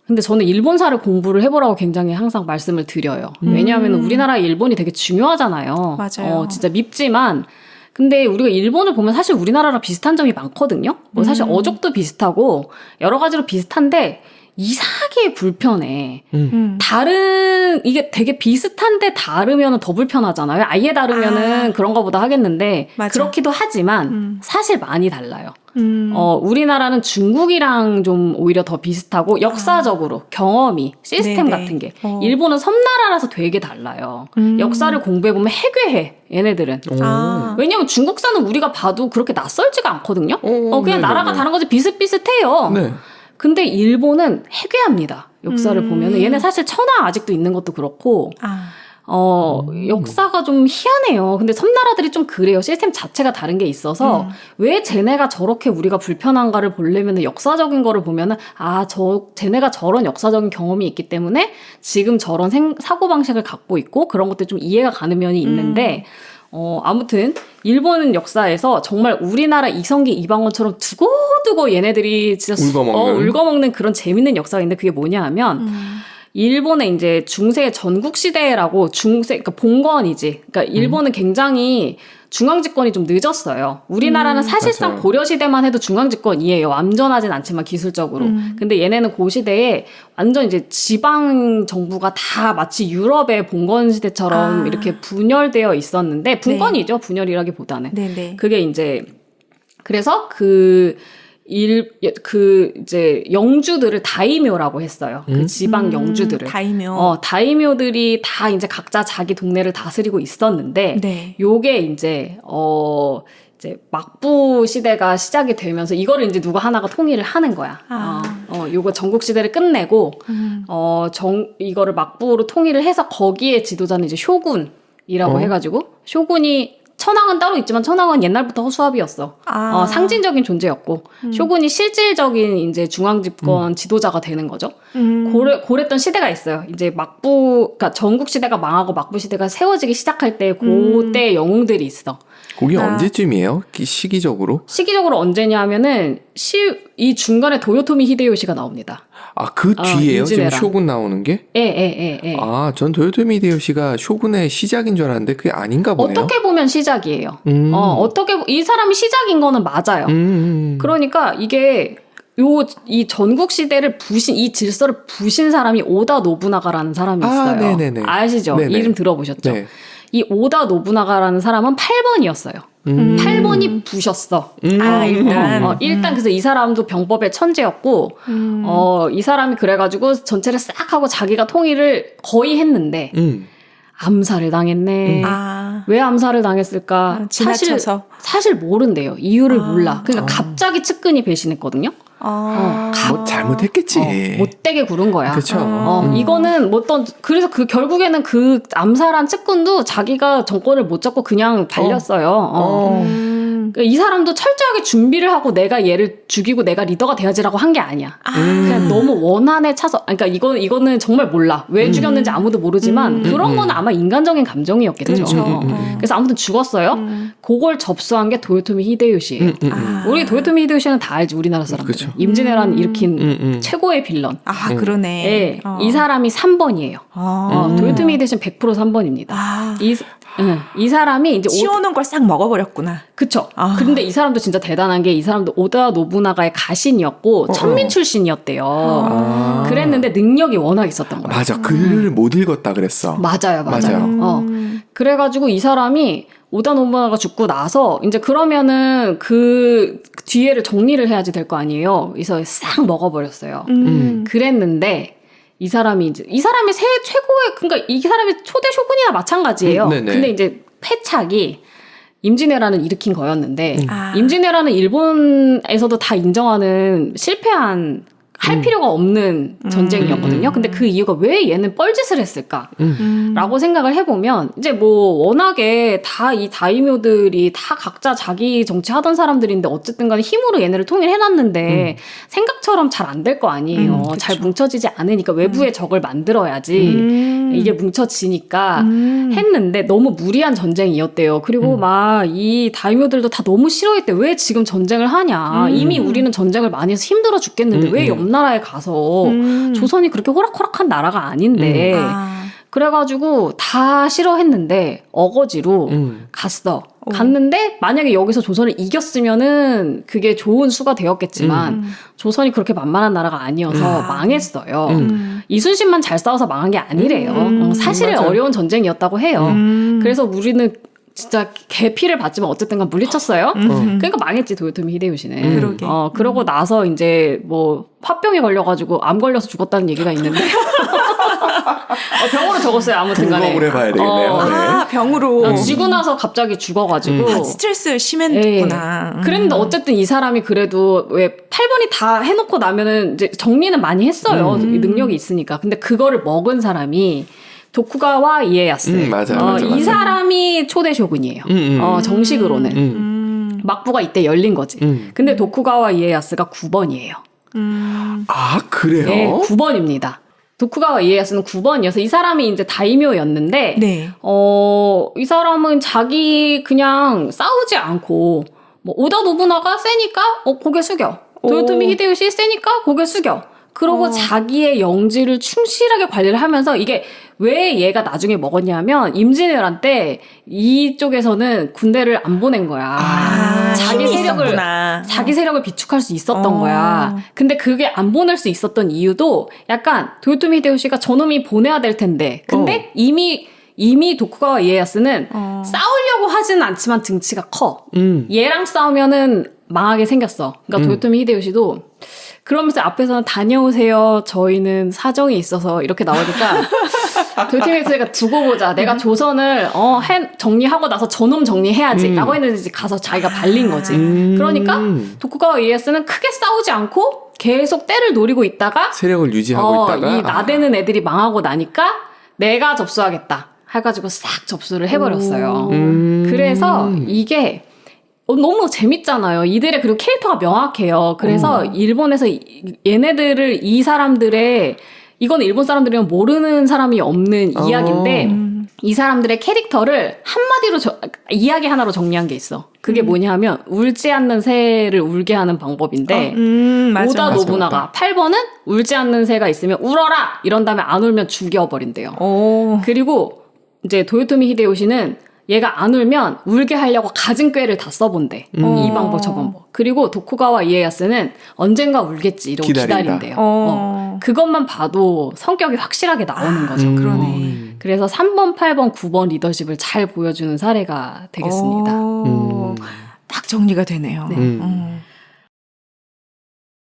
근데 저는 일본사를 공부를 해보라고 굉장히 항상 말씀을 드려요. 왜냐하면 우리나라 일본이 되게 중요하잖아요.
맞아요.
진짜 밉지만, 근데 우리가 일본을 보면 사실 우리나라랑 비슷한 점이 많거든요. 뭐 사실 어족도 비슷하고 여러 가지로 비슷한데 이상하게 불편해. 이게 되게 비슷한데 다르면 더 불편하잖아요. 아예 다르면은 그런가 보다 하겠는데, 맞아. 그렇기도 하지만 사실 많이 달라요. 우리나라는 중국이랑 좀 오히려 더 비슷하고 역사적으로 경험이 시스템 네네. 같은 게 일본은 섬나라라서 되게 달라요. 역사를 공부해보면 해괴해 얘네들은. 왜냐면 중국사는 우리가 봐도 그렇게 낯설지가 않거든요. 그냥 네네네. 나라가 다른 거지 비슷비슷해요. 네. 근데 일본은 해괴합니다. 역사를 보면은 얘네 사실 천하 아직도 있는 것도 그렇고 역사가 좀 희한해요. 근데 섬나라들이 좀 그래요. 시스템 자체가 다른 게 있어서 왜 쟤네가 저렇게 우리가 불편한가를 보려면 역사적인 거를 보면은 쟤네가 저런 역사적인 경험이 있기 때문에 지금 저런 사고방식을 갖고 있고 그런 것들 좀 이해가 가는 면이 있는데 아무튼 일본 역사에서 정말 우리나라 이성기 이방원처럼 두고두고 얘네들이 진짜 울거먹는 그런 재밌는 역사가 있는데 그게 뭐냐 하면 일본의 이제 중세 전국 시대라고 그러니까 봉건이지. 그러니까 일본은 굉장히 중앙 집권이 좀 늦었어요. 우리나라는 사실상 맞아요. 고려 시대만 해도 중앙 집권이에요. 완전하진 않지만 기술적으로. 근데 얘네는 그 시대에 완전 이제 지방 정부가 다 마치 유럽의 봉건 시대처럼 이렇게 분열되어 있었는데 분권이죠. 네. 분열이라기보다는. 네네. 그게 이제 그래서 이제 영주들을 다이묘라고 했어요. 그 지방 영주들을. 다이묘. 다이묘들이 다 이제 각자 자기 동네를 다스리고 있었는데, 네. 요게 이제 막부 시대가 시작이 되면서 이거를 이제 누가 하나가 통일을 하는 거야. 요거 전국 시대를 끝내고, 이거를 막부로 통일을 해서 거기에 지도자는 이제 쇼군이라고 해가지고, 쇼군이 천황은 따로 있지만 천황은 옛날부터 허수아비였어. 상징적인 존재였고 쇼군이 실질적인 이제 중앙 집권 지도자가 되는 거죠. 고랬던 시대가 있어요. 이제 그러니까 전국 시대가 망하고 막부 시대가 세워지기 시작할 때 그때 영웅들이 있어.
그게 언제쯤이에요? 시기적으로?
시기적으로 언제냐 하면은 이 중간에 도요토미 히데요시가 나옵니다.
그 뒤에요? 지금 쇼군 나오는 게?
예.
전 도요토미 히데요시가 쇼군의 시작인 줄 알았는데 그게 아닌가 보네요.
어떻게 보면 시작이에요. 이 사람이 시작인 거는 맞아요. 그러니까 이게 이 전국 시대를 이 질서를 부신 사람이 오다 노부나가라는 사람이 있어요. 네네네. 아시죠? 네네. 이름 들어보셨죠? 네. 이 오다 노부나가라는 사람은 8번이었어요. 8번이 부셨어. 일단 그래서 이 사람도 병법의 천재였고, 이 사람이 그래가지고 전체를 싹 하고 자기가 통일을 거의 했는데, 암살을 당했네. 왜 암살을 당했을까?
지나쳐서.
사실 모른대요. 이유를 몰라. 그러니까 갑자기 측근이 배신했거든요.
뭐 잘못했겠지.
못되게 구른 거야.
그렇죠.
이거는 그래서 결국에는 그 암살한 측근도 자기가 정권을 못 잡고 그냥 달렸어요. 그러니까 이 사람도 철저하게 준비를 하고 내가 얘를 죽이고 내가 리더가 돼야지라고 한 게 아니야. 그냥 너무 원한에 차서. 그러니까 이거는 정말 몰라. 왜 죽였는지 아무도 모르지만 그런 건 아마 인간적인 감정이었겠죠. 그래서 아무튼 죽었어요. 그걸 접수한 게 도요토미 히데요시예요. 우리 도요토미 히데요시는 다 알지 우리나라 사람들. 그쵸. 임진왜란 일으킨 최고의 빌런.
그러네.
네, 이 사람이 3번이에요. 도요토미 히데요시는 100% 3번입니다. 이 사람이 이제
치워놓은 걸 싹 먹어버렸구나.
그쵸. 그런데 이 사람도 진짜 대단한 게 이 사람도 오다 노부나가의 가신이었고 천민 출신이었대요. 그랬는데 능력이 워낙 있었던 거예요.
맞아. 글을 못 읽었다 그랬어.
맞아요. 그래가지고 이 사람이 오다 노부나가 죽고 나서 이제 그러면은 그 뒤에를 정리를 해야지 될 거 아니에요. 그래서 싹 먹어버렸어요. 그랬는데 이 사람이 최고의 그러니까 이 사람이 초대 쇼군이나 마찬가지예요. 근데 이제 패착이 임진왜란을 일으킨 거였는데 임진왜란은 일본에서도 다 인정하는 실패한 할 필요가 없는 전쟁이었거든요. 근데 그 이유가 왜 얘는 뻘짓을 했을까? 라고 생각을 해보면 이제 뭐 워낙에 다 이 다이묘들이 다 각자 자기 정치하던 사람들인데 어쨌든 간에 힘으로 얘네를 통일해놨는데 생각처럼 잘 안 될 거 아니에요. 잘 뭉쳐지지 않으니까 외부의 적을 만들어야지 이게 뭉쳐지니까 했는데 너무 무리한 전쟁이었대요. 그리고 막 이 다이묘들도 다 너무 싫어했대. 왜 지금 전쟁을 하냐. 이미 우리는 전쟁을 많이 해서 힘들어 죽겠는데 왜 옆나라에 가서 조선이 그렇게 호락호락한 나라가 아닌데 그래가지고 다 싫어했는데 어거지로 갔어. 갔는데 만약에 여기서 조선을 이겼으면은 그게 좋은 수가 되었겠지만 조선이 그렇게 만만한 나라가 아니어서 망했어요. 이순신만 잘 싸워서 망한 게 아니래요. 사실은
맞아요.
어려운 전쟁이었다고 해요. 그래서 우리는 진짜 개피를 받지만 어쨌든 간 물리쳤어요. 그러니까 망했지 도요토미 히데요시는.
그러게.
그러고 나서 이제 뭐 화병에 걸려가지고 암 걸려서 죽었다는 얘기가 있는데 병으로 적었어요. 아무튼 간에.
부검을 해봐야 되겠네요.
아, 병으로.
지고 나서 갑자기 죽어가지고
스트레스 심했구나.
그랬는데 어쨌든 이 사람이 그래도 왜 8번이 다 해놓고 나면은 이제 정리는 많이 했어요. 능력이 있으니까. 근데 그거를 먹은 사람이 도쿠가와 이에야스.
맞아.
이 사람이 초대 쇼군이에요. 정식으로는. 막부가 이때 열린 거지. 근데 도쿠가와 이에야스가 9번이에요.
아, 그래요?
네, 9번입니다. 도쿠가와 이에야스는 9번이어서 이 사람이 이제 다이묘였는데,
네.
이 사람은 자기 그냥 싸우지 않고, 뭐, 오다 노부나가 세니까, 고개 숙여. 도요토미 히데요시 세니까 고개 숙여. 그러고 자기의 영지를 충실하게 관리를 하면서 이게 왜 얘가 나중에 먹었냐면 임진왜란 때 이쪽에서는 군대를 안 보낸 거야. 자기 세력을 비축할 수 있었던 거야. 근데 그게 안 보낼 수 있었던 이유도 약간 도요토미 히데요시가 저놈이 보내야 될 텐데 근데 이미 도쿠가와 이에야스는 싸우려고 하지는 않지만 등치가 커. 얘랑 싸우면은 망하게 생겼어. 그러니까 도요토미 히데요시도 그러면서 앞에서는 다녀오세요. 저희는 사정이 있어서 이렇게 나오니까 도요토미 히데요시가 두고 보자. 내가 조선을 정리하고 나서 저놈 정리해야지. 라고 했는데 가서 자기가 발린 거지. 그러니까 도쿠가와 이에야스는 크게 싸우지 않고 계속 때를 노리고 있다가
세력을 유지하고 있다가
이 나대는 애들이 망하고 나니까 내가 접수하겠다. 해가지고 싹 접수를 해버렸어요. 그래서 이게 너무 재밌잖아요. 이들의 그리고 캐릭터가 명확해요. 그래서 일본에서 얘네들을 이 사람들의 이건 일본 사람들이면 모르는 사람이 없는 이야기인데 이 사람들의 캐릭터를 한마디로 이야기 하나로 정리한 게 있어. 그게 뭐냐면 울지 않는 새를 울게 하는 방법인데 오다 노부나가 8번은 울지 않는 새가 있으면 울어라 이런 다음에 안 울면 죽여버린대요. 그리고 이제 도요토미 히데요시는 얘가 안 울면 울게 하려고 가진 꾀를 다 써본대. 이 방법 저 방법. 그리고 도쿠가와 이에야스는 언젠가 울겠지 이러고 기다린대요. 그것만 봐도 성격이 확실하게 나오는 거죠.
그러네.
그래서 3번, 8번, 9번 리더십을 잘 보여주는 사례가 되겠습니다.
딱 정리가 되네요.
네.